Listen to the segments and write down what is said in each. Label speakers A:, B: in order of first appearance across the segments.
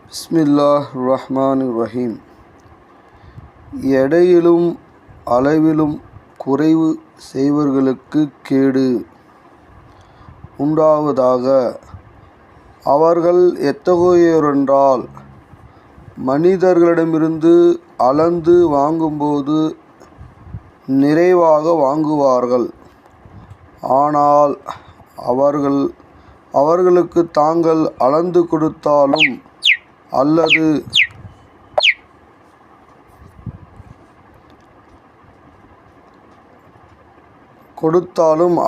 A: பிஸ்மில்லாஹ் ரஹ்மான் ரஹீம். எடையிலும் அளவிலும் குறைவு செய்வர்களுக்கு கேடு உண்டாவதாக. அவர்கள் எத்தகையோரென்றால், மனிதர்களிடமிருந்து அளந்து வாங்கும்போது நிறைவாக வாங்குவார்கள். ஆனால் அவர்களுக்கு தாங்கள் அளந்து கொடுத்தாலும்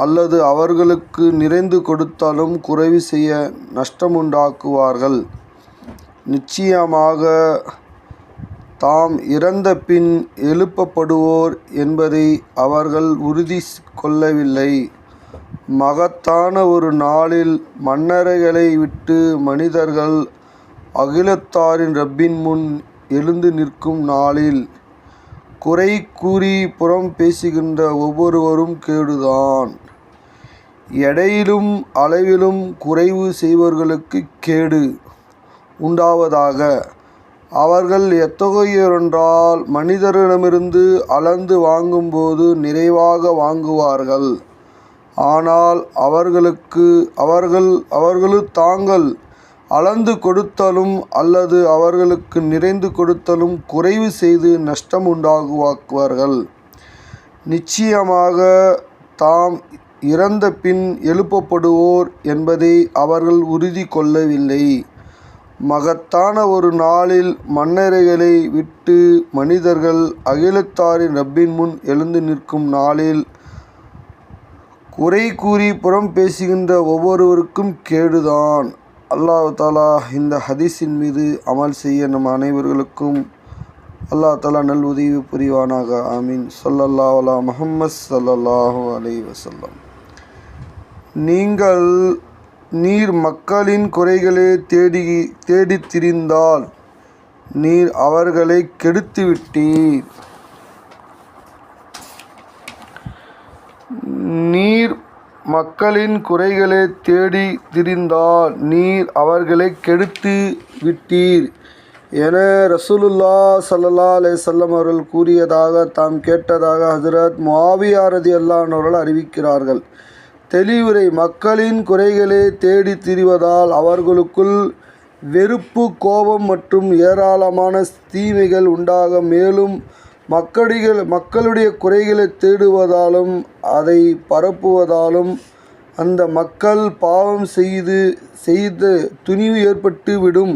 A: அல்லது அவர்களுக்கு நிறைந்து கொடுத்தாலும் குறைவு செய்ய நஷ்டமுண்டாக்குவார்கள். நிச்சயமாக தாம் இறந்த பின் எழுப்பப்படுவோர் என்பதை அவர்கள் உறுதி கொள்ளவில்லை. மகத்தான ஒரு நாளில் மண்ணறைகளை விட்டு மனிதர்கள் அகிலத்தாரின் ரப்பின் முன் எழுந்து நிற்கும் நாளில் குறை கூறி புறம் பேசுகின்ற ஒவ்வொருவரும் கேடுதான். எடையிலும் அளவிலும் குறைவு செய்வர்களுக்கு கேடு உண்டாவதாக. அவர்கள் எத்தகையோரென்றால், மனிதரிடமிருந்து அளந்து வாங்கும்போது நிறைவாக வாங்குவார்கள். ஆனால் அவர்கள் தாங்கள் அளந்து கொடுத்தலும் அல்லது அவர்களுக்கு நிறைந்து கொடுத்தலும் குறைவு செய்து நஷ்டமுண்டாக்குவார்கள். நிச்சயமாக தாம் இறந்த பின் எழுப்பப்படுவோர் என்பதை அவர்கள் உறுதி கொள்ளவில்லை. மகத்தான ஒரு நாளில் மண்ணறைகளை விட்டு மனிதர்கள் அகிலத்தாரின் ரப்பின் முன் எழுந்து நிற்கும் நாளில் குறை கூறி புறம் பேசுகின்ற ஒவ்வொருவருக்கும் கேடுதான். அல்லாஹ் தஆலா இந்த ஹதீஸின் மீது அமல் செய்ய நம் அனைவர்களுக்கும் அல்லாஹ் தஆலா நல் உதவி புரிவானாக. ஆமீன். ஸல்லல்லாஹு அலா முஹம்மத் ஸல்லல்லாஹு அலைஹி வஸல்லம். நீர் மக்களின் குறைகளை தேடித் திரிந்தால் நீர் அவர்களை கெடுத்துவிட்டீர். நீர் மக்களின் குறைகளை தேடி திரிந்தால் நீர் அவர்களை கெடுத்து விட்டீர் என ரசூலுல்லாஹ் ஸல்லல்லாஹு அலைஹி வஸல்லம் அவர்கள் கூறியதாக தாம் கேட்டதாக ஹஜ்ரத் முஆவியா ரலியல்லாஹு அன்ஹு அவர்கள் அறிவிக்கிறார்கள். தெளிவுரை: மக்களின் குறைகளை தேடி திரிவதால் அவர்களுக்குள் வெறுப்பு, கோபம் மற்றும் ஏராளமான தீமைகள் உண்டாக, மேலும் மக்களுடைய குறைகளை தேடுவதாலும் அதை பரப்புவதாலும் அந்த மக்கள் பாவம் செய்த துணிவு ஏற்பட்டு விடும்.